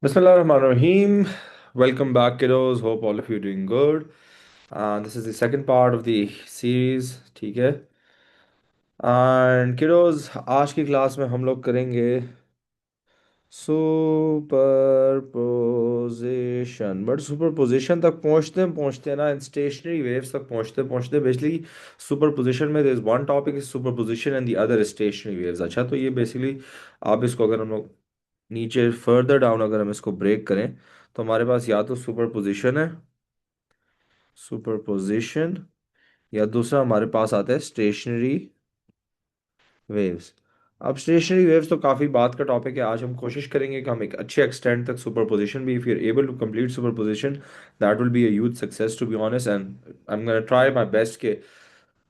Bismillahirrahmanirrahim. Welcome back, kiddos. Hope all of you are doing good. This is the second part of the series, ठीक है? And kiddos, आज की class में हम लोग करेंगे सुपरपोजिशन. बट सुपरपोजिशन तक पहुंचते पहुंचते ना, इन स्टेशनरी वेव्स तक पहुंचते पहुंचते बेसिकली सुपरपोजिशन में there is one topic is superposition and the other stationary waves. अच्छा, तो ये बेसिकली आप इसको अगर हम लोग नीचे फर्दर डाउन अगर हम इसको ब्रेक करें तो हमारे पास या तो सुपरपोजिशन है, सुपरपोजिशन, या दूसरा हमारे पास आता है स्टेशनरी वेव्स. अब स्टेशनरी वेव्स तो काफ़ी बात का टॉपिक है. आज हम कोशिश करेंगे कि हम एक अच्छे एक्सटेंट तक सुपरपोजिशन भी, if you are able to complete superposition, that will be a huge success to be honest. And I am gonna try my best कि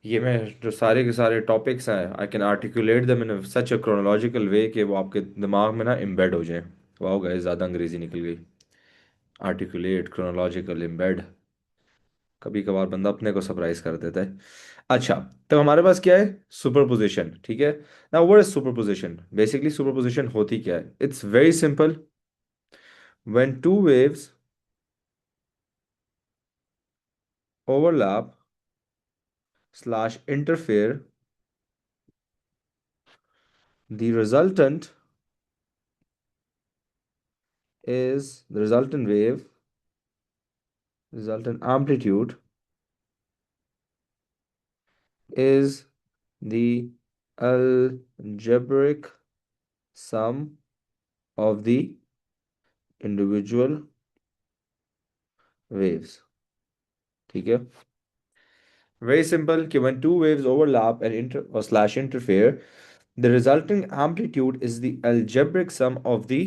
ये मैं जो सारे के सारे टॉपिक्स हैं I can articulate them in such a chronological way कि वो आपके दिमाग में ना एम्बेड हो जाए. वाह गाइस, ज़्यादा अंग्रेजी निकल गई. Articulate, chronological, embed. कभी कभार बंदा अपने को सरप्राइज कर देता है. अच्छा, तो हमारे पास क्या है? सुपरपोजिशन. ठीक है. Now what is superposition? Basically superposition होती क्या है? It's very simple. When two waves overlap slash interfere, the resultant wave, resultant amplitude is the algebraic sum of the individual waves. ठीक है. Very simple कि when two waves overlap and inter or slash interfere, the resulting amplitude is the algebraic sum of the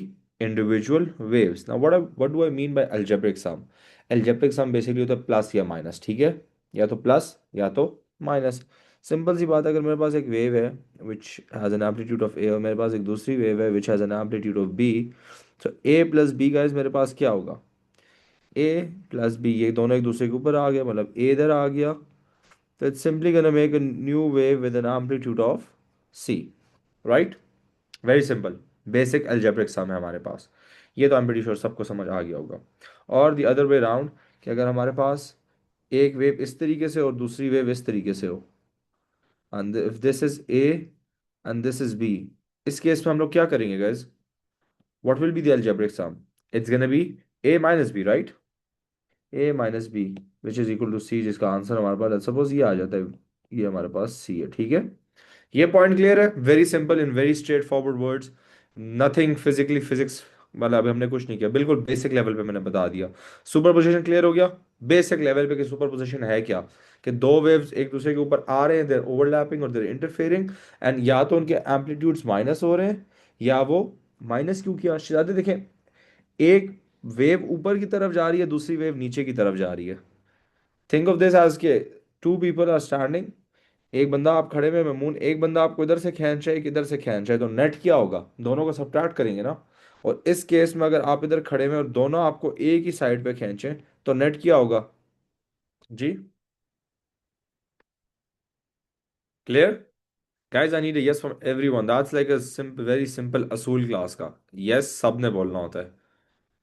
individual waves. Now what do I mean by algebraic sum? Algebraic sum basically होता है plus या minus. ठीक है. या तो plus या तो minus. Simple सी बात है, अगर मेरे पास एक वेव है which has an amplitude of A और मेरे पास एक दूसरी वेव है which has an amplitude of B, तो ए प्लस बी गाइस मेरे पास क्या होगा? ए प्लस बी, ये दोनों एक दूसरे के ऊपर आ गया, मतलब ए इधर आ गया. So it's simply going to make a new wave with an amplitude of c, right? Very simple. Basic algebraic sum है हमारे पास. ये तो I'm pretty sure सबको समझ आ गया होगा. और the other way round, कि अगर हमारे पास एक वेव इस तरीके से और दूसरी वेव इस तरीके से हो, and if this is A and this is B, इस केस में हम लोग क्या करेंगे guys? What will be the algebraic sum? It's gonna be A minus B, right? A minus B which is equal to C, जिसका answer हमारे पास suppose ये आ जाता है. ये हमारे पास सी है. ठीक है. ये पॉइंट क्लियर है? Very simple in very straight forward words. Nothing physically physics मतलब अभी हमने कुछ नहीं किया, बिल्कुल बेसिक लेवल पे मैंने बता दिया. सुपर पोजिशन क्लियर हो गया बेसिक लेवल पे कि सुपर पोजिशन है क्या. कि दो वेव्स एक दूसरे के ऊपर आ रहे हैं, देर ओवरलैपिंग और देर इंटरफेयरिंग, एंड या तो उनके एम्पलीट्यूड्स माइनस हो रहे हैं या वो माइनस क्यों किया शायद देखें. एक वेव ऊपर की तरफ जा रही है, दूसरी वेव नीचे की तरफ जा रही है. थिंक ऑफ दिस एज के टू पीपल आर स्टैंडिंग. एक बंदा आप खड़े में मून, एक बंदा आपको इधर से खींच है, एक इधर से खींच है, तो नेट क्या होगा? दोनों को सब्ट्रैक्ट करेंगे ना. और इस केस में अगर आप इधर खड़े में और दोनों आपको एक ही साइड पे खींचे तो नेट क्या होगा? जी, clear? Guys I need a yes from everyone. That's like a simple, very simple असूल क्लास का. यस सबने बोलना होता है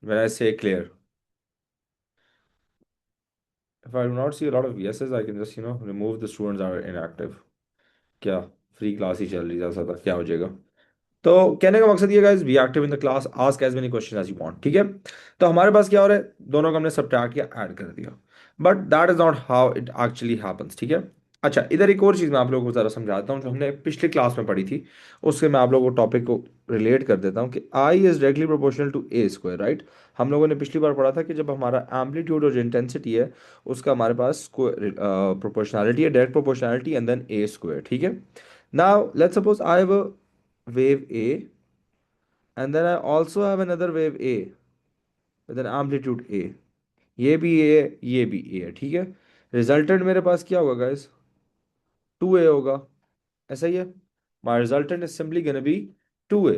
when I say clear. If I do not see a lot of yeses, I can just, remove the students that are inactive. क्या free class ही चल रही है, ज़्यादा क्या हो जाएगा? तो कहने का मकसद ये guys, be active in the class, ask as many question as you want. ठीक है. तो हमारे पास क्या हो रहा है? दोनों को हमने सब्ट्रैक्ट किया, ऐड कर दिया. But that is not how it actually happens. ठीक है. अच्छा, इधर एक और चीज़ मैं आप लोगों को ज़रा समझाता हूँ जो हमने पिछली क्लास में पढ़ी थी. उससे मैं आप लोगों को टॉपिक को रिलेट कर देता हूँ कि I is directly proportional to A square, right? हम लोगों ने पिछली बार पढ़ा था कि जब हमारा एम्पलीट्यूड और जो इंटेंसिटी है उसका हमारे पास प्रोपोर्शनैलिटी है, direct proportionality and then A square. ठीक है. Now let's suppose I have a wave A, and then I also have another wave A with an amplitude A. ये भी A है, ये भी A है. ठीक है. रिजल्टेंट मेरे पास क्या होगा गाइस? 2A होगा. ऐसा ही है. My resultant is simply gonna be 2A.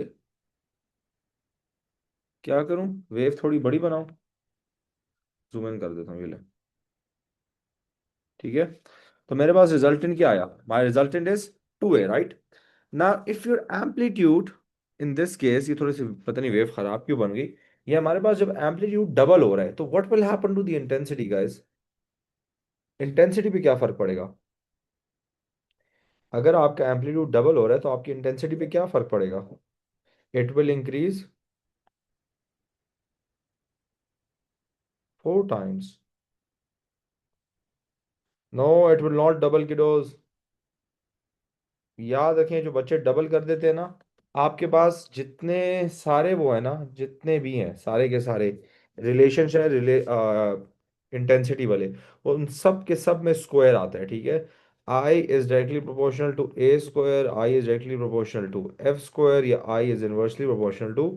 क्या करूं? वेव थोड़ी बड़ी बनाऊं. जूम इन कर देता हूँ, ये ले. ठीक है. तो मेरे पास रिजल्टेंट क्या आया? माई रिजल्टेंट इज 2A, राइट? ना if your amplitude in this case, ये थोड़ी सी पता नहीं वेव खराब क्यों बन गई. ये हमारे पास जब एम्पलीट्यूड डबल हो रहा है तो what will happen to the intensity guys? Intensity पे क्या फर्क पड़ेगा? अगर आपका एम्पलीट्यूड डबल हो रहा है तो आपकी इंटेंसिटी पे क्या फर्क पड़ेगा? It will increase 4 times। No, it will not double kiddos. याद रखें, जो बच्चे डबल कर देते हैं ना, आपके पास जितने सारे वो है ना, जितने भी हैं सारे के सारे रिलेशनशिप इंटेंसिटी वाले, उन सब के सब में स्क्वायर आता है, ठीक है। I is directly proportional to A square, I is directly proportional to F square, या I is inversely proportional to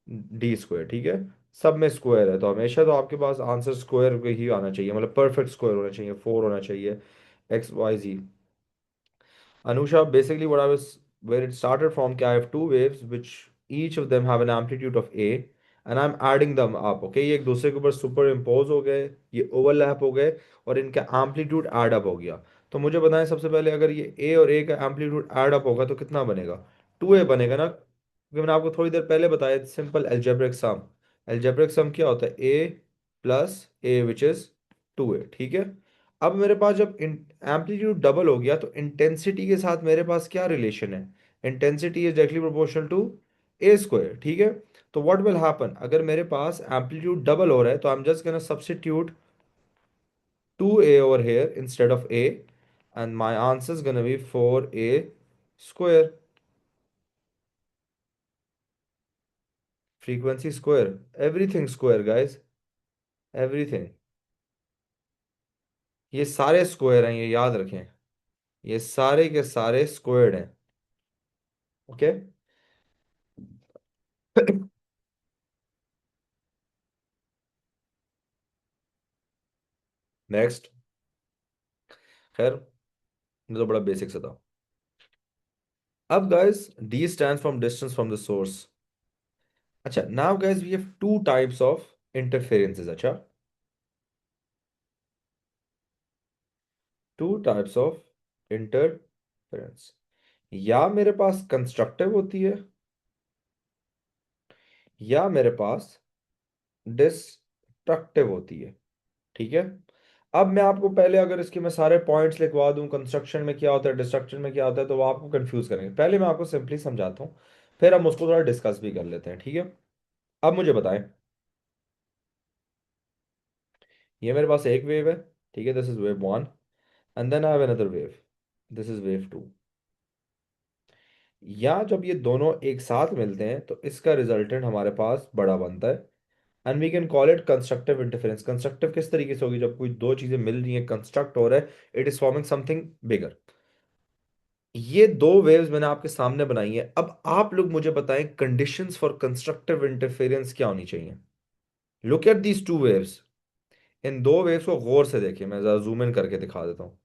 D square, ठीक है। सब में स्क्वायर है तो हमेशा तो आपके पास आंसर स्क्वायर ही आना चाहिए, मतलब परफेक्ट स्क्वायर होना चाहिए, 4 होना चाहिए। X Y G. Anusha, basically what I was where it started from, कि I have two waves which each of them have an amplitude of A and I'm adding them up. Okay, ये एक दूसरे के ऊपर super impose हो गए, ये overlap हो गए और इनका एम्पलीट्यूड ऐड अप हो गया। तो मुझे बताएं सबसे पहले, अगर ये A और A का एम्पलीट्यूड ऐड अप होगा तो कितना बनेगा? 2A बनेगा ना, क्योंकि मैंने आपको थोड़ी देर पहले बताया simple algebraic sum. Algebraic sum क्या होता है? A plus A which is 2A, ठीक है। अब मेरे पास जब एम्पलीट्यूड डबल हो गया तो इंटेंसिटी के साथ मेरे पास क्या रिलेशन है? Intensity is directly proportional to A square, ठीक है। तो व्हाट विल हैपन, अगर मेरे पास एम्पलीट्यूड डबल हो रहा है तो I am just gonna substitute 2A over here instead of A, and my answer is gonna be 4A square. Frequency square, everything square guys, everything। ये सारे स्क्वायर हैं, ये याद रखें, ये सारे के सारे स्क्वायर्ड हैं। ओके। नेक्स्ट। खैर, ये तो बड़ा बेसिक सा था। अब guys, D stands from distance from the source। अच्छा, now guys we have two types of interferences। अच्छा, two types of interference। या मेरे पास कंस्ट्रक्टिव होती है, या मेरे पास डिस्ट्रक्टिव होती है, ठीक है। अब मैं आपको पहले अगर इसके मैं सारे पॉइंट्स लिखवा दूं, कंस्ट्रक्शन में क्या होता है, डिस्ट्रक्शन में क्या होता है, तो वो आपको कंफ्यूज करेंगे। पहले मैं आपको सिंपली समझाता हूँ, फिर हम उसको थोड़ा डिस्कस भी कर लेते हैं, ठीक है। अब मुझे बताएं, ये मेरे पास एक वेव है, ठीक है, this is wave one, and then I have another wave, this is wave two. या जब ये दोनों एक साथ मिलते हैं तो इसका रिजल्टेंट हमारे पास बड़ा बनता है, and we can call it constructive interference. Constructive किस तरीके से होगी? जब कोई दो चीजें मिल रही हैं, कंस्ट्रक्ट हो रहा है, it is forming something bigger. ये दो वेव्स मैंने आपके सामने बनाई है। अब आप लोग मुझे बताएं कंडीशंस फॉर कंस्ट्रक्टिव इंटरफेरेंस क्या होनी चाहिए। Look at these two waves. इन दो वेव्स को गौर से देखिए, मैं जरा जूम इन करके दिखा देता हूं।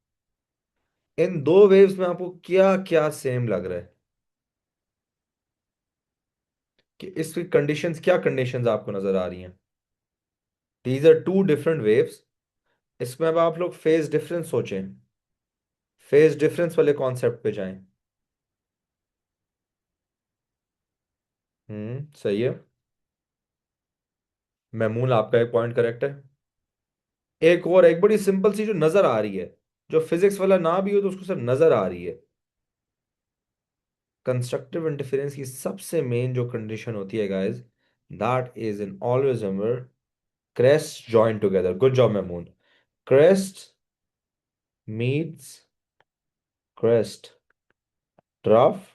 इन दो वेव्स में आपको क्या क्या सेम लग रहा है? कि इसकी कंडीशंस, क्या कंडीशंस आपको नजर आ रही हैं? These are two different waves. इसमें अब आप लोग फेज डिफरेंस सोचें, फेज डिफरेंस वाले कॉन्सेप्ट पे जाएं। सही है। मैमून, आपका एक पॉइंट करेक्ट है। एक और, एक बड़ी सिंपल सी जो नजर आ रही है, जो फिजिक्स वाला ना भी हो तो उसको सिर्फ नजर आ रही है। कंस्ट्रक्टिव इंटरफेरेंस की सबसे मेन जो कंडीशन होती है guys, that is in always remember, crest join together. Good job Maimoon. Crest meets crest, trough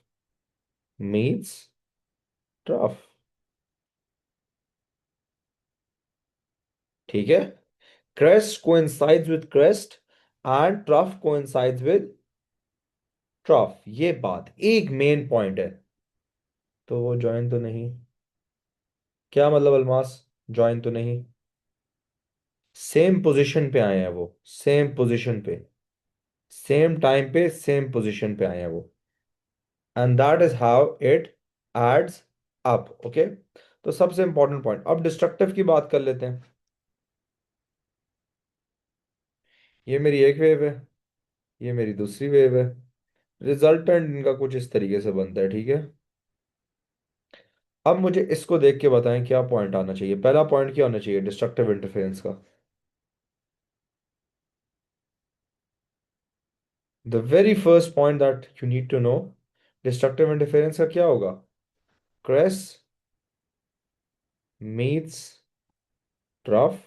meets trough, ठीक है। Crest coincides with crest and trough coincides with trough, ये बात एक मेन पॉइंट है। तो वो जॉइन तो नहीं, क्या मतलब अल्मास? जॉइन तो नहीं, सेम पोजीशन पे आए हैं वो, सेम पोजीशन पे, सेम टाइम पे सेम पोजीशन पे आए हैं वो, and that is how it adds up. Okay. तो सबसे इंपॉर्टेंट पॉइंट, अब डिस्ट्रक्टिव की बात कर लेते हैं। ये मेरी एक वेव है, ये मेरी दूसरी वेव है। रिजल्टेंट इनका कुछ इस तरीके से बनता है, ठीक है। अब मुझे इसको देख के बताएं क्या पॉइंट आना चाहिए। पहला पॉइंट क्या होना चाहिए डिस्ट्रक्टिव इंटरफेरेंस का? The very first point that you need to know, destructive interference का क्या होगा? Crest meets trough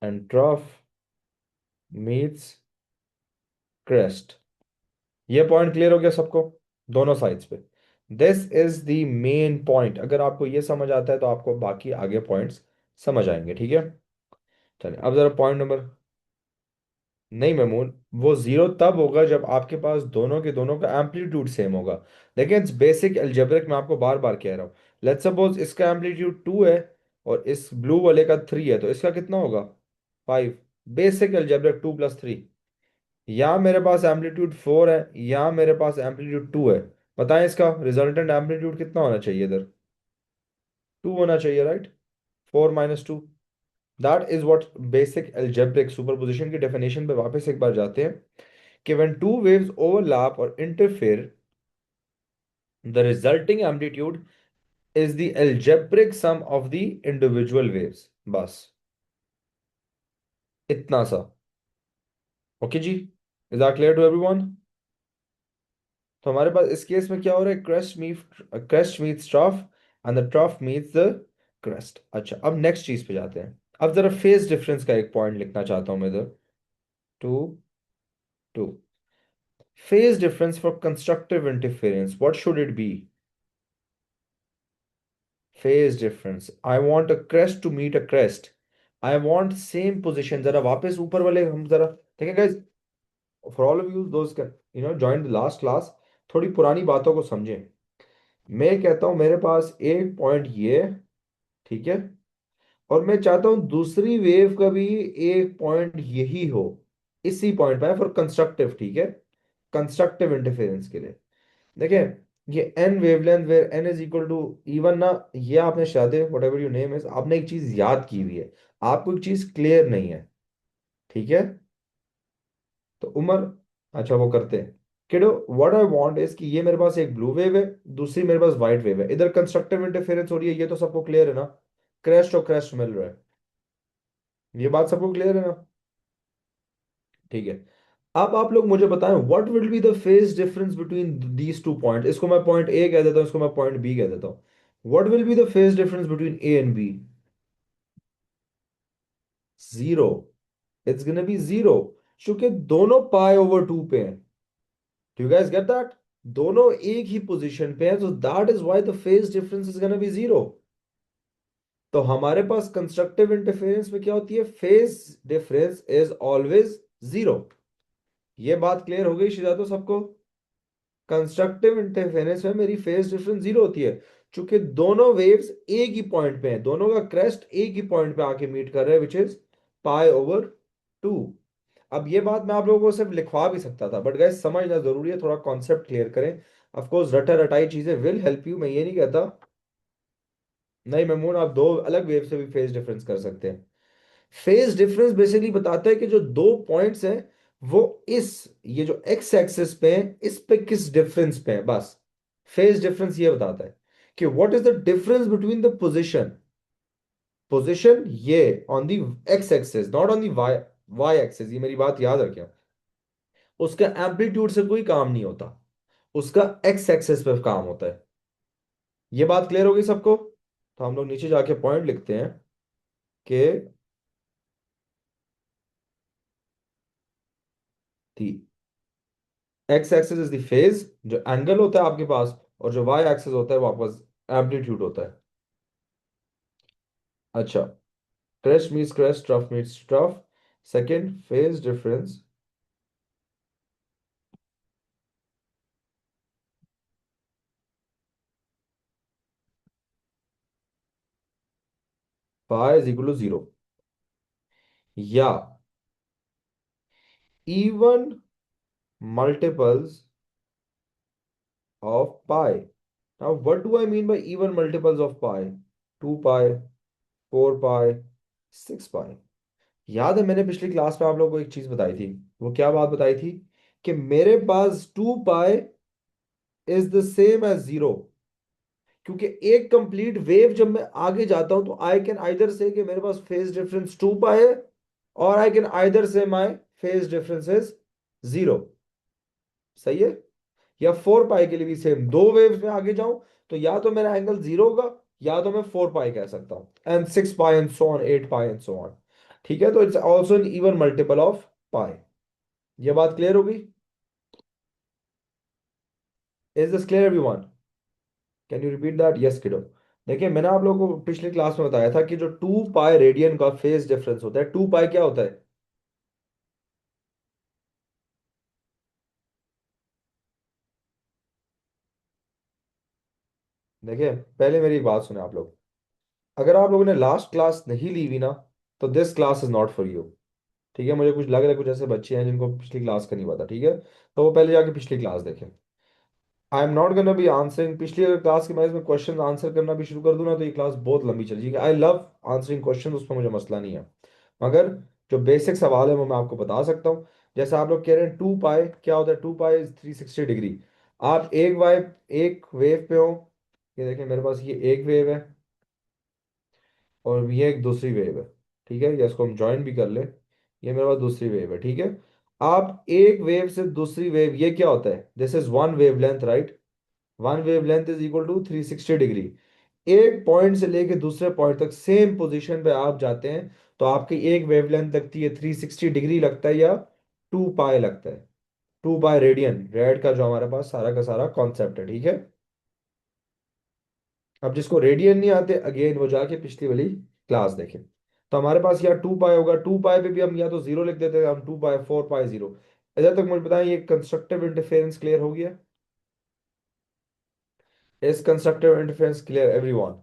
and trough meets crest. ये पॉइंट क्लियर हो गया सबको, दोनों साइड्स पे? This is the main point. अगर आपको ये समझ आता है तो आपको बाकी आगे पॉइंट्स समझ आएंगे, ठीक है? चलिए अब जरा पॉइंट नंबर। नहीं मेमून, वो जीरो तब होगा जब आपके पास दोनों के दोनों का एम्पलीट्यूड सेम होगा। लेकिन इट्स बेसिक अलजेब्रिक, मैं आपको बार बार कह रहा हूँ। लेट्स सपोज इसका एम्पलीट्यूड 2 है और इस ब्लू वाले का 3 है, तो इसका कितना होगा? 5। Basic algebraic 2 + 3। या मेरे पास एम्पलीट्यूड 4 है या मेरे पास एम्पलीट्यूड 2 है। बताएं इसका रिजल्टेंट एम्पलीट्यूड कितना होना चाहिए इधर? 2 होना चाहिए, right? 4 - 2। That is what basic algebraic superposition की डेफिनेशन पे वापस एक बार जाते हैं कि when two waves overlap or interfere, the resulting amplitude is the algebraic sum of the individual waves। बस इतना सा। ओके जी, is that clear to everyone? तो हमारे पास इस केस में क्या हो रहा है? Crest meets trough and the trough meets the crest. अच्छा, अब नेक्स्ट चीज पे जाते हैं। अब जरा फेज डिफरेंस का एक पॉइंट लिखना चाहता हूं मैं इधर। 2 2 phase difference for constructive interference, what should it be? Phase difference, I want a crest to meet a crest, I want same position। जरा वापस ऊपर वाले हम जरा देखें guys, for all of you those can join the last class, थोड़ी पुरानी बातों को समझें। मैं कहता हूं मेरे पास एक पॉइंट ये है, ठीक है, और मैं चाहता हूं दूसरी वेव का भी एक पॉइंट यही हो, इसी पॉइंट पे फॉर कंस्ट्रक्टिव, ठीक है, कंस्ट्रक्टिव इंटरफेरेंस के लिए। देखिए, ये n wavelength where n is equal to even ना, ये आपने शायद whatever you name is, आपने एक चीज याद की हुई है, आपको एक चीज क्लियर नहीं है, ठीक है? तो उमर, अच्छा वो करते हैं। किडो, व्हाट आई वांट इज कि ये मेरे पास एक ब्लू वेव है, दूसरी मेरे पास व्हाइट वेव है, इधर कंस्ट्रक्टिव इंटरफेरेंस हो रही है, ये तो सबको क्लियर है ना? क्रैश और क्रैश मिल रहा है, ये बात सबको क्लियर है ना? ठीक है। अब आप लोग मुझे बताएं what will be the phase difference between these two point. इसको मैं पॉइंट ए कह देता हूं, इसको मैं पॉइंट बी कह देता हूं। What will be the phase difference between A and B? Zero. It's gonna be zero, क्योंकि दोनों पाई/2 पे हैं। Do you guys get that? दोनों एक ही पोजीशन पे हैं, तो that is why the phase difference is gonna be zero. तो हमारे पास कंस्ट्रक्टिव इंटरफेरेंस में क्या होती है? Phase difference is always zero. ये बात क्लियर हो गई शिजा तो सबको? कंस्ट्रक्टिव इंटरफेरेंस में मेरी फेज डिफरेंस जीरो होती है, क्योंकि दोनों वेव्स एक ही पॉइंट पे हैं, दोनों का क्रेस्ट एक ही पॉइंट पे आके मीट कर रहे हैं, विच इज पाई/2। अब ये बात मैं आप लोगों को सिर्फ लिखवा भी सकता था, बट गाइस समझना जरूरी है, थोड़ा कॉन्सेप्ट क्लियर करें। ऑफ कोर्स रटा रटाई चीजें विल हेल्प यू, मैं ये नहीं कहता। नहीं मेमून, आप दो अलग वेव से भी फेज डिफरेंस कर सकते हैं। फेज डिफरेंस बेसिकली बताता है कि जो दो पॉइंट्स हैं वो इस, ये जो एक्स एक्सिस पे हैं इस पे किस डिफरेंस पे है, बस। फेज डिफरेंस ये बताता है कि what is the difference between the position ये on the X axis, not on the Y Y axis, ये मेरी बात याद रखें। उसका एम्पलीट्यूड से कोई काम नहीं होता, उसका एक्स एक्सिस पे काम होता है। ये बात क्लियर होगी सबको? तो हम लोग नीचे जाके पॉइंट लिखते हैं कि the X axis is the phase, जो एंगल होता है आपके पास, और जो वाई एक्सिस होता है वापस एम्पलीट्यूड होता है। अच्छा, crest meets crest, trough meets trough, second phase difference pi is equal to zero, या even multiples of pi. Now what do I mean by even multiples of pi? 2 pi, 4 pi, 6 pi. याद है मैंने पिछली class में आप लोगों को एक चीज बताई थी, वो क्या बात बताई थी? कि मेरे पास 2 pi is the same as zero, क्योंकि एक कंप्लीट वेव जब मैं आगे जाता हूं तो आई कैन आइदर से कि मेरे पास फेज डिफरेंस 2 पाई है, और आई कैन आइदर से माई फेज डिफरेंस इज 0। सही है? या 4 पाई के लिए भी सेम, दो वेव्स में आगे जाऊं तो या तो मेरा एंगल 0 होगा, या तो मैं 4 पाई कह सकता हूं, and 6 pi and so on, 8 pi and so on. ठीक है, तो it's also an even multiple of pi. ये बात क्लियर होगी? Is this clear everyone? Can you repeat that? Yes kiddo. देखिए, मैंने आप लोगों को पिछली क्लास में बताया था कि जो 2 पाई रेडियन का फेज डिफरेंस होता है, 2 पाई क्या होता है? देखिए, पहले मेरी बात सुने आप लोग। अगर आप लोगों ने लास्ट क्लास नहीं ली हुई ना, तो this class is not for you. ठीक है? मुझे कुछ लग रहा है कुछ ऐसे बच्चे हैं जिनको पिछली क्लास का नहीं पता। ठीक है, तो वो पहले जाके पिछली क्लास देखें। I am not gonna be answering पिछली, अगर क्लास के बाद में क्वेश्चन आंसर करना भी शुरू कर दूं ना, तो ये क्लास बहुत लंबी चलेगी। आई लव आंसरिंग क्वेश्चन, उसमें मुझे मसला नहीं है। मगर जो बेसिक सवाल है वो मैं आपको बता सकता हूँ। जैसे आप लोग कह रहे हैं 2 पाई क्या होता है, 2 पाई 360 डिग्री। आप एक वेव पे हो, ये देखिए मेरे पास ये एक वेव है, और ये एक दूसरी वेव है। ठीक है, या इसको हम ज्वाइन भी कर ले। ये मेरे पास दूसरी वेव है। ठीक है, आप एक वेव से दूसरी वेव, ये क्या होता है? This is one wave length, right? One wave length is equal to 360 degree. एक पॉइंट से लेके दूसरे पॉइंट तक सेम पोजीशन पे आप जाते हैं, तो आपकी एक वेवलेंथ लगती है 360 डिग्री लगता है, या 2 पाई लगता है? 2 पाई रेडियन, रेड का जो हमारे पास सारा का सारा कॉन्सेप्ट है। ठीक है, अब जिसको रेडियन नहीं आते, अगेन वो जाके पिछली वाली क्लास देखें। तो हमारे पास यहाँ 2 पाई होगा, 2 पाई पे भी हम या तो जीरो लिख देते हैं, हम 2 पाई 4 पाई जीरो। इधर तक मुझे बताएं, ये कंस्ट्रक्टिव इंटरफेरेंस क्लियर हो गया? Is constructive interference clear everyone?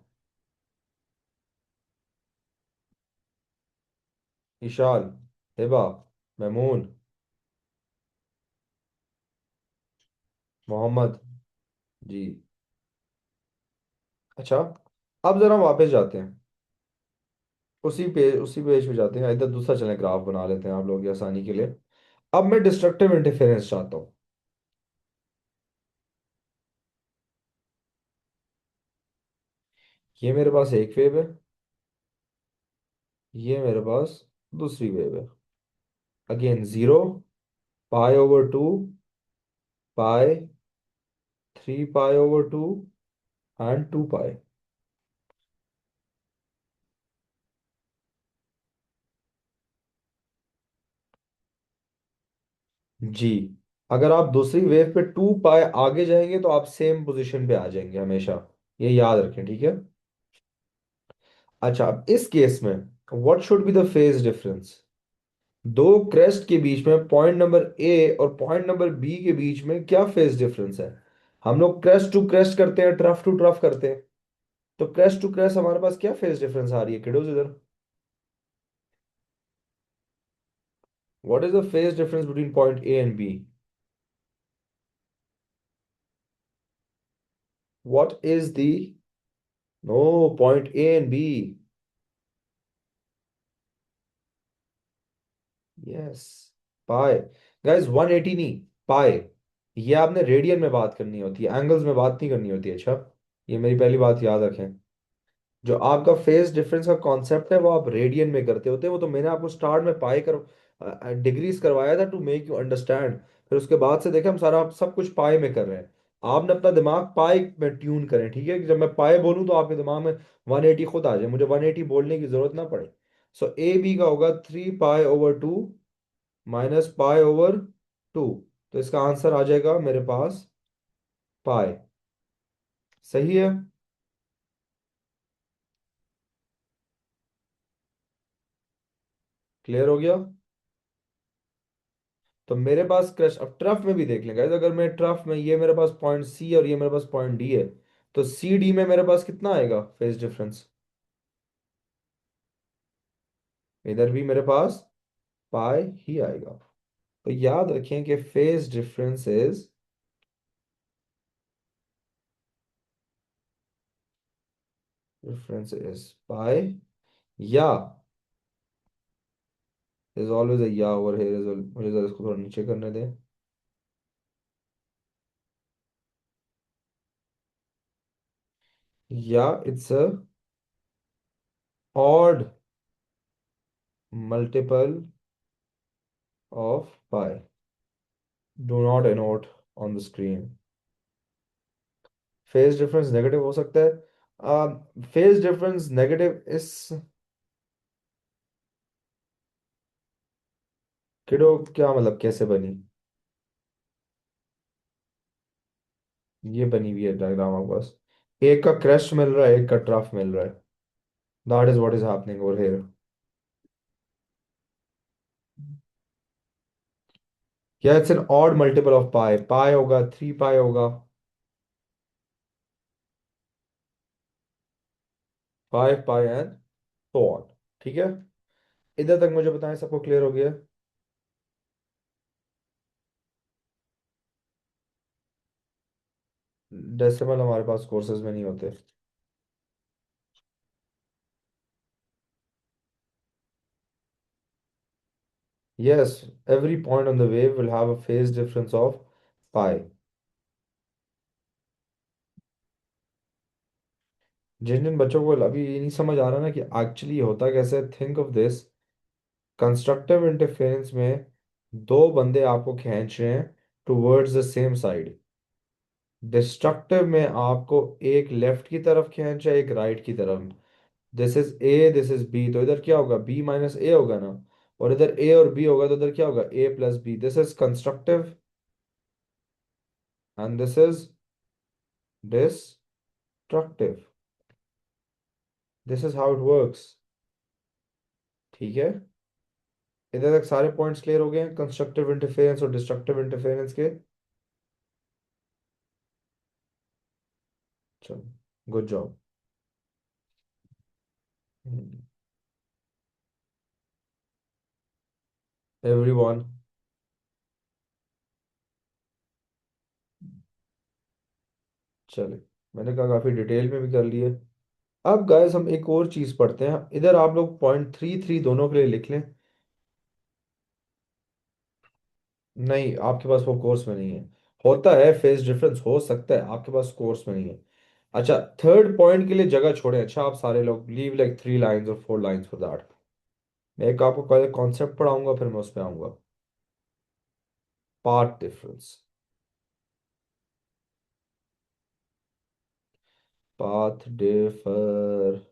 Ishan, Hiba, Mahmoon, Mohammad ji. अच्छा, अब जरा वापस जाते हैं, उसी पेज पे जाते हैं, इधर दूसरा चलें, ग्राफ बना लेते हैं आप लोग की आसानी के लिए। अब मैं डिस्ट्रक्टिव इंटरफेरेंस चाहता हूँ। ये मेरे पास एक वेव है, ये मेरे पास दूसरी वेव है। अगेन 0, पाई/2, पाई, 3 पाई/2, एंड 2 पाई। जी, अगर आप दूसरी वेव पे 2 पाई आगे जाएंगे तो आप सेम पोजीशन पे आ जाएंगे हमेशा। ये याद रखें, ठीक है? अच्छा, अब इस केस में what should be the phase difference? दो क्रेस्ट के बीच में, पॉइंट नंबर ए और पॉइंट नंबर बी के बीच में क्या फेज डिफरेंस है? हम लोग क्रेस्ट टू क्रेस्ट करते हैं, ट्रफ टू ट्रफ करते हैं। तो क्रेस्ट टू क्रेस्ट हमारे पास क्या फेज डिफरेंस आ रही है किडोज इधर? What is the phase difference between point A and B? What is the, no, point A and B. Yes, pi. Guys 180 नहीं, पाई। ये आपने रेडियन में बात करनी होती है, एंगल्स में बात नहीं करनी होती है। अच्छा, ये मेरी पहली बात याद रखें। जो आपका फेज डिफरेंस का कॉन्सेप्ट है वो आप रेडियन में करते होते हैं, वो तो मैंने आपको स्टार्ट में पाई कर डिग्रीज करवाया था टू मेक यू अंडरस्टैंड। फिर उसके बाद से देखें हम सारा सब कुछ पाई में कर रहे हैं। आपने अपना दिमाग पाई में ट्यून करें, ठीक है? कि जब मैं पाई बोलूं तो आपके दिमाग में 180 खुद आ जाए, मुझे 180 बोलने की जरूरत ना पड़े। सो ए बी का होगा 3 पाई/2 माइनस पाई/2। तो इसका आंसर आ जाएगा मेरे पास पाई। सही है? क्लियर हो गया? तो मेरे पास क्रश, अब ट्रफ में भी देख लेंगे। अगर मैं ट्रफ में, ये मेरे पास पॉइंट सी और ये मेरे पास पॉइंट डी है, तो सी डी में मेरे पास कितना आएगा फेज डिफरेंस? इधर भी मेरे पास पाई ही आएगा। तो याद रखें कि फेज डिफरेंस इज पाई, या इज ऑलवेज अ या ओवर हियर। मुझे जरा इसको थोड़ा नीचे करने दें। या it's a odd multiple of pi. Do not annotate on the screen. Phase difference negative हो सकता है। फेज डिफरेंस नेगेटिव इस किडो क्या मतलब कैसे बनी? ये बनी हुई है डायग्राम आपके पास। एक का क्रस्ट मिल रहा है, एक का ट्रफ मिल रहा है। That is what is happening over here. या it's an odd multiple of pi. Pi होगा 3 पाई होगा, 5 पाई एंड सो ऑन। ठीक है, इधर तक मुझे बताएं सबको क्लियर हो गया? डेसिमल हमारे पास कोर्सेज में नहीं होते। Yes, every point on the wave will have a phase difference of pi. जिन जिन बच्चों को अभी ये नहीं समझ आ रहा ना कि एक्चुअली होता कैसे, think of this. Constructive interference में दो बंदे आपको खींच रहे हैं towards the same side. Destructive में आपको एक लेफ्ट की तरफ खींच रहा है, एक राइट की तरफ। This is A, this is B, तो इधर क्या होगा? बी माइनस ए होगा ना। और इधर ए और बी होगा तो इधर क्या होगा? A plus B. This is constructive and this is destructive. This is how it works. ठीक है, इधर तक सारे पॉइंट्स क्लियर हो गए हैं कंस्ट्रक्टिव इंटरफेरेंस और डिस्ट्रक्टिव इंटरफेरेंस के? चलो, गुड जॉब। एवरीवन। चले, मैंने कहा काफी डिटेल में भी कर लिए। अब गाइस हम एक और चीज पढ़ते हैं। इधर आप लोग .33 दोनों के लिए लिख लें। नहीं, आपके पास वो कोर्स में नहीं है। होता है, फेस डिफरेंस हो सकता है, आपके पास कोर्स में नहीं है। अच्छा, थर्ड पॉइंट के लिए जगह छोड़े। अच्छा, आप सारे लोग लीव लाइक 3 लाइन्स और 4 लाइन्स फॉर दैट। मैं एक आपको पहले कॉन्सेप्ट पढ़ाऊंगा, फिर मैं उस पर आऊंगा। Path difference. पाथ डिफरेंस,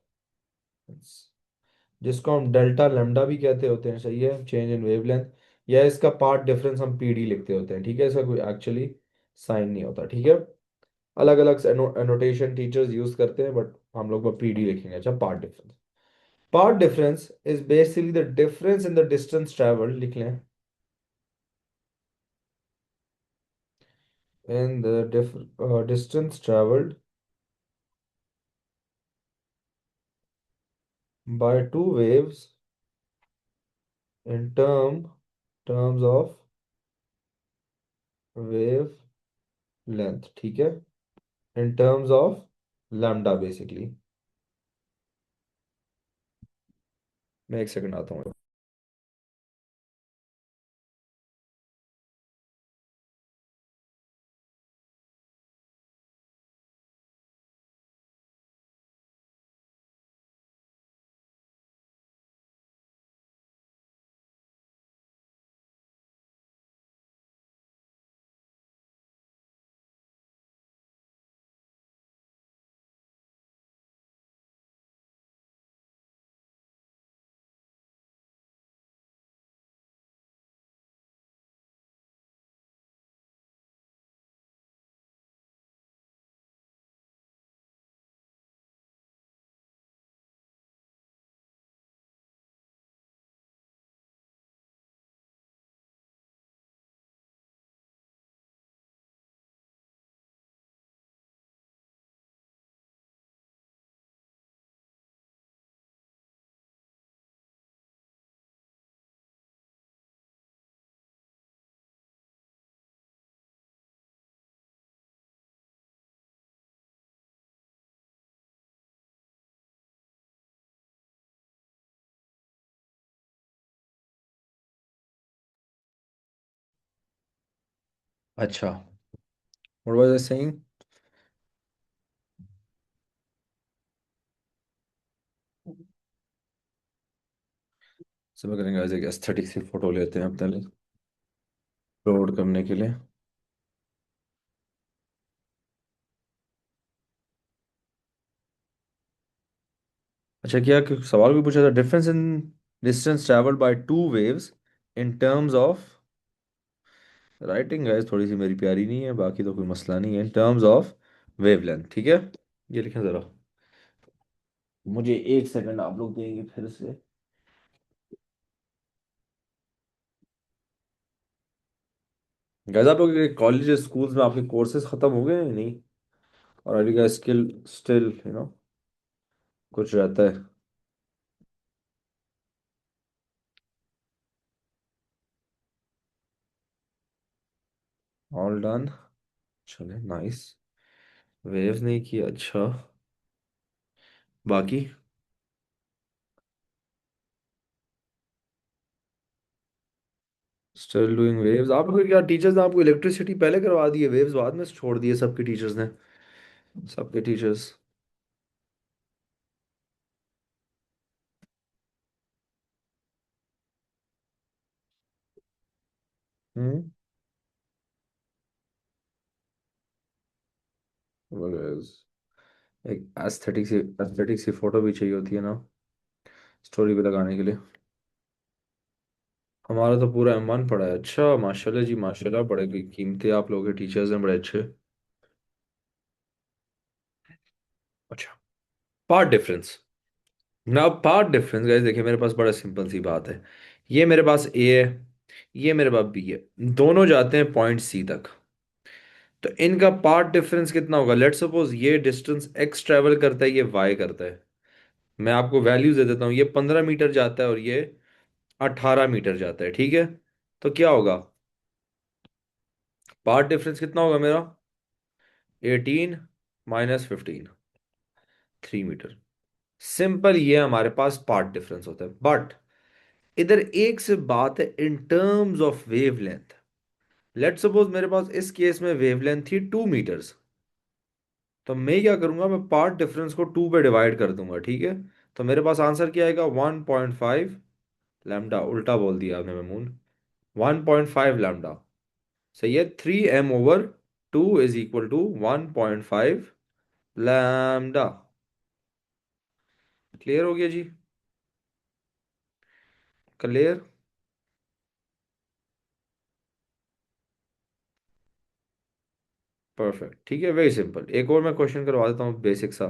जिसको हम डेल्टा लेमडा भी कहते होते हैं, सही है, चेंज इन वेवलेंथ। या इसका पार्ट डिफरेंस हम पीडी लिखते होते हैं। ठीक है, इसका कोई एक्चुअली साइन नहीं होता। ठीक है, अलग अलग एनोटेशन टीचर्स यूज करते हैं, बट हम लोग पीडी लिखेंगे। अच्छा, path difference. Part difference is basically the difference in the distance travelled, लिख लें। In the distance travelled by two waves in terms of wave length. ठीक है, इन टर्म्स ऑफ लैम्डा बेसिकली। मैं एक सेकंड आता हूँ। अच्छा, what was I saying? सब करेंगे आज एक एस्थेटिक सी फोटो लेते हैं अपने लिए अपलोड करने के लिए। अच्छा, क्या सवाल भी पूछा था, difference in distance travelled by two waves in terms of, writing guys थोड़ी सी मेरी प्यारी नहीं है, बाकी तो कोई मसला नहीं है, इन टर्म्स ऑफ वेवलेंथ, ठीक है। ये लिखें जरा, मुझे एक सेकंड आप लोग देंगे फिर से। गाइस आप लोग के कॉलेज स्कूल्स में आपके कोर्सेज खत्म हो गए हैं नहीं, और अभी का स्किल स्टिल कुछ रहता है। ऑल डन, चले नाइस। वेव्स नहीं किया, अच्छा। बाकी स्टिल डूइंग वेव्स। आप लोग क्या टीचर्स ने आपको इलेक्ट्रिसिटी पहले करवा दी है, वेव्स बाद में छोड़ दिए सबके टीचर्स ने, सबके टीचर्स। हम्म। Waves। एक एस्थेटिक सी फोटो भी चाहिए होती है ना, स्टोरी पे लगाने के लिए। हमारा तो पूरा M1 पड़ा है, अच्छा माशाल्लाह जी माशाल्लाह, बड़े कीमती आप लोगों के टीचर्स हैं, बड़े अच्छे। अच्छा, पार्ट डिफरेंस। ना पार्ट डिफरेंस गाइस देखिए, मेरे पास बड़ा सिंपल सी बात है। ये मेरे पास ए है, ये मेरे पास बी है, दोनों जाते हैं पॉइंट सी तक। तो इनका पार्ट डिफरेंस कितना होगा? लेट सपोज ये डिस्टेंस एक्स ट्रेवल करता है, ये वाई करता है। मैं आपको वैल्यूज दे देता हूँ, ये 15 मीटर जाता है और ये 18 मीटर जाता है, ठीक है। तो क्या होगा? पार्ट डिफरेंस कितना होगा मेरा? 18 - 15, 3 मीटर। सिंपल, ये हमारे पास पार्ट डिफरेंस होता है। बट इधर एक से बात है इन terms of wavelength. Let suppose मेरे पास इस केस में वेवलेंथ थी 2 मीटर्स, तो मैं क्या करूंगा, मैं पार्ट डिफरेंस को 2 पे डिवाइड कर दूंगा, ठीक है। तो मेरे पास आंसर क्या आएगा? 1.5 लैम्डा। उल्टा बोल दिया आपने मैमून, 1.5 लैम्डा। सही है, 3m/2 = 1.5 लैम्डा। क्लियर हो गया जी? क्लियर। परफेक्ट, ठीक है, वेरी सिंपल। एक और मैं क्वेश्चन करवा देता हूँ बेसिक सा।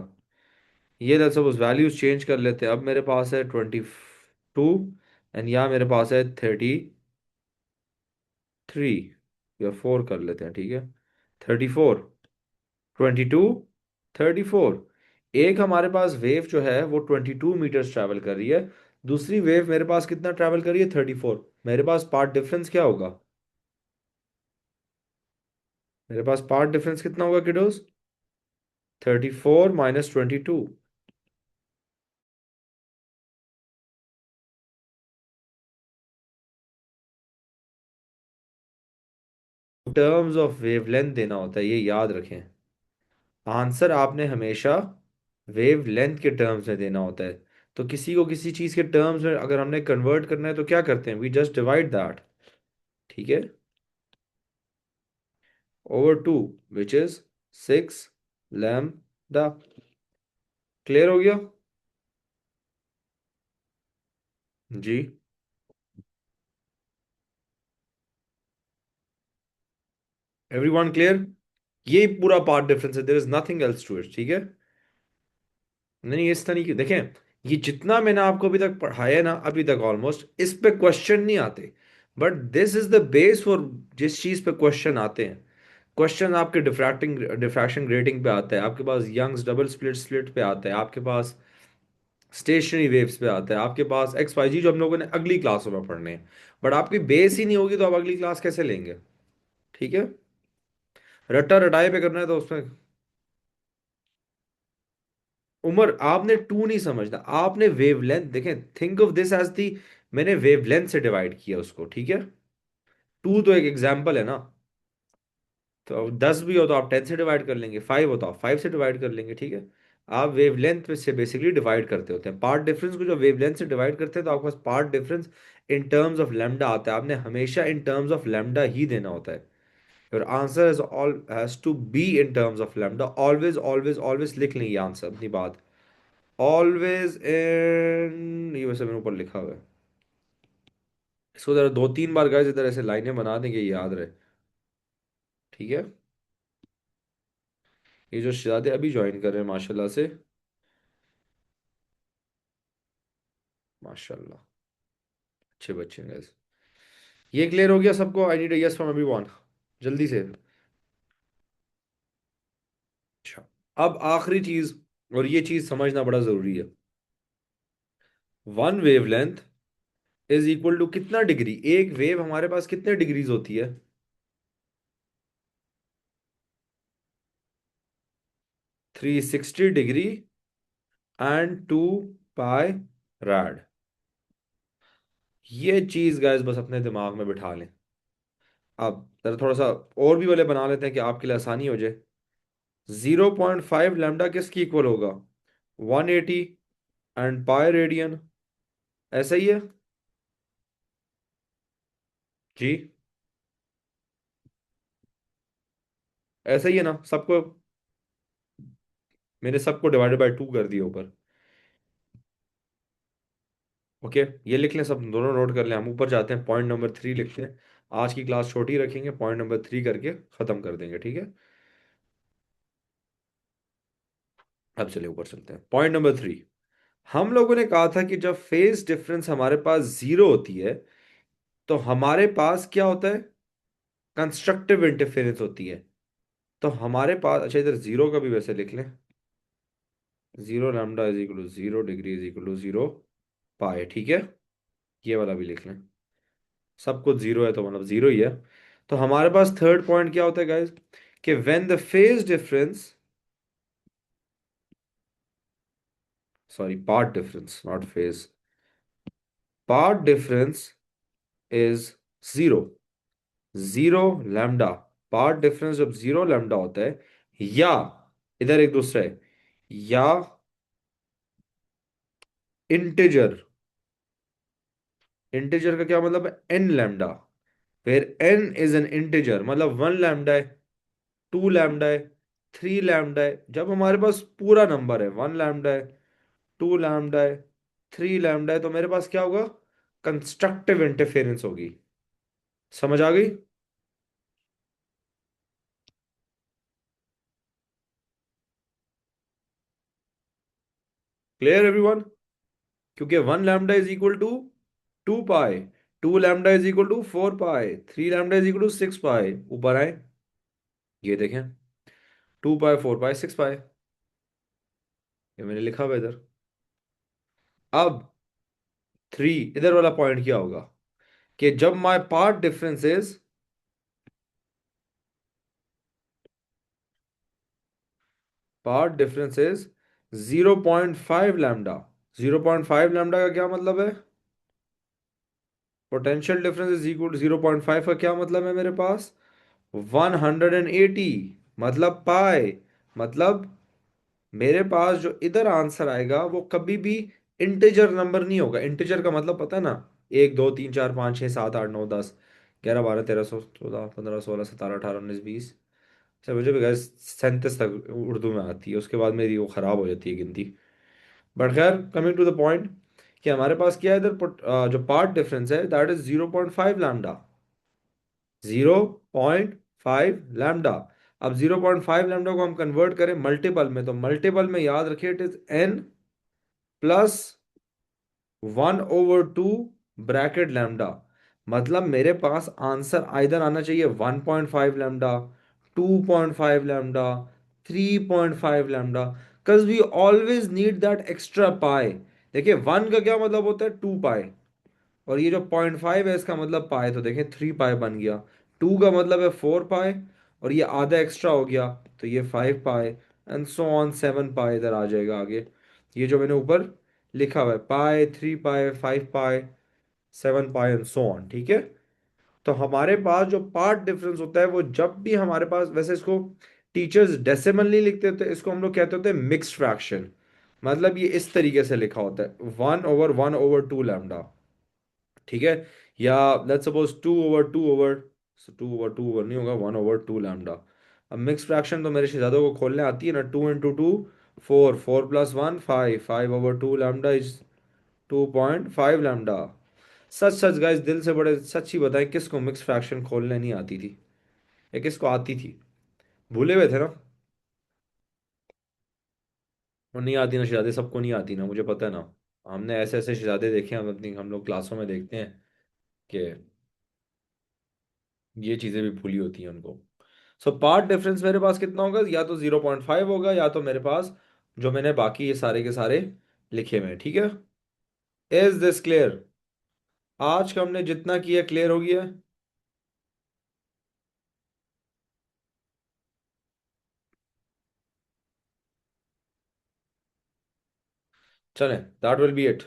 ये लेट्स सपोज वैल्यूज चेंज कर लेते हैं। अब मेरे पास है 22, एंड यहाँ मेरे पास है 33, या 4 कर लेते हैं, ठीक है। 34, 22, 34। एक हमारे पास वेव जो है वो 22 मीटर्स ट्रैवल कर रही है, दूसरी वेव मेरे पास कितना ट्रैवल कर रही है? 34। मेरे पास पार्ट डिफरेंस क्या होगा? मेरे पास पार्ट डिफरेंस कितना होगा किडोस? 34 - 22। टर्म्स ऑफ वेवलेंथ देना होता है, ये याद रखें। आंसर आपने हमेशा वेवलेंथ के टर्म्स में देना होता है। तो किसी को किसी चीज के टर्म्स में अगर हमने कन्वर्ट करना है तो क्या करते हैं? वी जस्ट डिवाइड दैट, ठीक है, over 2, which is 6 lambda. Clear हो गया जी? Everyone clear? ये पूरा पार्ट डिफरेंस है, there is nothing else to it, ठीक है। नहीं, इस तरीके देखें, ये जितना मैंने आपको अभी तक पढ़ाया है ना, अभी तक ऑलमोस्ट इस पे क्वेश्चन नहीं आते, but this is the base for जिस चीज पे क्वेश्चन आते हैं। क्वेश्चन आपके डिफ्रैक्शन ग्रेटिंग पे आता है, आपके पास यंग्स डबल स्लिट स्लिट पे आता है, आपके पास स्टेशनरी वेव्स पे आता है, आपके पास एक्स वाई जी जो हम लोगों ने अगली क्लासों में पढ़ने हैं। बट आपकी बेस ही नहीं होगी तो आप अगली क्लास कैसे लेंगे? ठीक है, रट्टा रटाए पे करना है तो उसमें उम्र आपने टू नहीं समझना, आपने वेवलेंथ देखें, think of this as the, मैंने वेवलेंथ से डिवाइड किया उसको, ठीक है। टू तो एक एग्जाम्पल है ना, तो 10 भी हो तो आप 10 से डिवाइड कर लेंगे, 5 हो तो आप 5 से डिवाइड कर लेंगे, ठीक है। आप वेवलेंथ से बेसिकली डिवाइड करते होते हैं, पार्ट डिफरेंस को जो वेवलेंथ से डिवाइड करते हैं तो आपके पास part difference in terms of lambda आता है। आपने हमेशा इन टर्म्स ऑफ लेमडा ही देना होता है। Your answer is all has to be in terms of lambda. Always always always लिख लें ये आंसर अपनी बात। ऑलवेज इन, ये वैसे मैंने ऊपर लिखा हुआ है, इसको जरा दो तीन बार गाइस इधर ऐसे लाइनें बना देंगे, ये याद रहे। ठीक है। ये जो शहजादे अभी ज्वाइन कर रहे हैं माशाल्लाह से, माशाल्लाह, अच्छे बच्चे हैं guys। ये क्लियर हो गया सबको? आई need a yes from everyone, जल्दी से। अच्छा, अब आखिरी चीज, और ये चीज समझना बड़ा जरूरी है। One wavelength is equal to कितना डिग्री? एक वेव हमारे पास कितने डिग्रीज होती है? 360 डिग्री एंड 2 पाई रैड। ये चीज गाइस बस अपने दिमाग में बिठा लें। अब जरा थोड़ा सा और भी वाले बना लेते हैं कि आपके लिए आसानी हो जाए। 0.5 लैम्डा किसकी इक्वल होगा? 180 एंड पाई रेडियन। ऐसा ही है जी, ऐसा ही है ना सबको? मैंने सबको डिवाइडेड बाय 2 कर दिया ऊपर। ओके, ये लिख लें, सब दोनों नोट कर लें। हम ऊपर जाते हैं, पॉइंट नंबर 3 लिखते हैं। आज की क्लास छोटी रखेंगे, पॉइंट नंबर 3 करके खत्म कर देंगे, ठीक है। अब चलिए ऊपर चलते हैं, पॉइंट नंबर 3। हम लोगों ने कहा था कि जब फेज डिफरेंस हमारे पास जीरो होती है तो हमारे पास क्या होता है? कंस्ट्रक्टिव इंटरफेरेंस होती है। तो हमारे पास, अच्छा इधर जीरो का भी वैसे लिख लें, 0 lambda is equal to 0 degree is equal to 0 pi, ठीक है। ये वाला भी लिख लें, सब कुछ जीरो है तो मतलब जीरो ही है। तो हमारे पास थर्ड पॉइंट क्या होता है गाइस, कि when the phase difference, sorry path difference not phase, part difference is zero, 0 lambda, path difference जब 0 लैम्डा होता है, या इधर एक दूसरा है, या इंटीजर, इंटीजर का क्या मतलब है? n लैम्डा, फिर n इज एन इंटीजर, मतलब 1 लैम्डा है, 2 लैम्डा है, 3 लैम्डा है। जब हमारे पास पूरा नंबर है, 1 लैम्डा है, 2 लैम्डा है, 3 लैम्डा है, तो मेरे पास क्या होगा? कंस्ट्रक्टिव इंटरफेरेंस होगी। समझ आ गई? Clear everyone? क्योंकि 1 lambda is equal to 2 pi, 2 lambda is equal to 4 pi, 3 lambda is equal to 6 pi. ऊपर आए, ये देखें, 2 पाई, 4 पाई, 6 पाई, ये मैंने लिखा हुआ है इधर। अब 3, इधर वाला पॉइंट क्या होगा, कि जब my path difference is, path difference is 0.5 lambda. 0.5 lambda का क्या मतलब है? Potential difference is equal to 0.5 का क्या मतलब है मेरे पास? 180, मतलब पाई, मतलब मेरे पास जो इधर आंसर आएगा वो कभी भी इंटीजर नंबर नहीं होगा। इंटीजर का मतलब पता है ना? 1 2 3 4 5 6 7 8 9 10 11 12 13 14 15 16 17 18 19 20। अच्छा मुझे भी गैस 37 तक उर्दू में आती है, उसके बाद मेरी वो खराब हो जाती है गिनती। बट खैर, कमिंग टू द पॉइंट, कि हमारे पास क्या है इधर, जो पार्ट डिफरेंस है दैट इज 0.5 लैम्डा, 0.5 लैम्डा। अब 0.5 लैम्डा को हम कन्वर्ट करें मल्टीपल में, तो मल्टीपल में याद रखिए it is n + 1/2 bracket lambda. मतलब मेरे पास आंसर आइदर आना चाहिए 1.5 lambda, 2.5 lambda, 3.5 lambda, cuz we always need that extra पाई। देखिए 1 का क्या मतलब होता है? 2 पाई, और ये जो 0.5 है इसका मतलब पाई, तो देखें 3 पाई बन गया। 2 का मतलब है 4 पाई, और ये आधा एक्स्ट्रा हो गया तो ये 5 पाई, एंड सो ऑन 7 पाई इधर आ जाएगा आगे। ये जो मैंने ऊपर लिखा हुआ है, पाई, 3 पाई, 5 पाई, 7 पाई एंड सो ऑन, ठीक है। तो हमारे पास जो पार्ट डिफरेंस होता है वो जब भी हमारे पास, वैसे इसको टीचर्स डेसिमल नहीं लिखते थे, इसको हम लोग कहते होते हैं मिक्स्ड फ्रैक्शन। मतलब ये इस तरीके से लिखा होता है, 1/1/2 लैम्डा। ठीक है। या लेट्स सपोज 2/2 ओवर नहीं होगा, 1/2 लैम्डा। अब मिक्स फ्रैक्शन तो मेरे शहजादों को खोलने आती है ना, 2 × 2 4, 4 + 1 5, 5/2 lambda is 2.5 lambda. Such such guys, दिल से बड़े सच ही बताएं, किसको मिक्स फ्रैक्शन खोलने नहीं आती थी, या किसको आती थी? भूले हुए थे ना? और नहीं आती ना शहजादे, सबको नहीं आती ना, मुझे पता है ना। हमने ऐसे ऐसे शहजादे देखे हैं, हम अपनी हम लोग क्लासों में देखते हैं कि ये चीज़ें भी भूली होती हैं उनको। सो पार्ट डिफरेंस मेरे पास कितना होगा, या तो 0.5 होगा, या तो मेरे पास जो मैंने बाकी ये सारे के सारे लिखे हुए हैं। ठीक है। Is this clear? आज का हमने जितना किया क्लियर हो गया? चलें, दैट विल बी इट।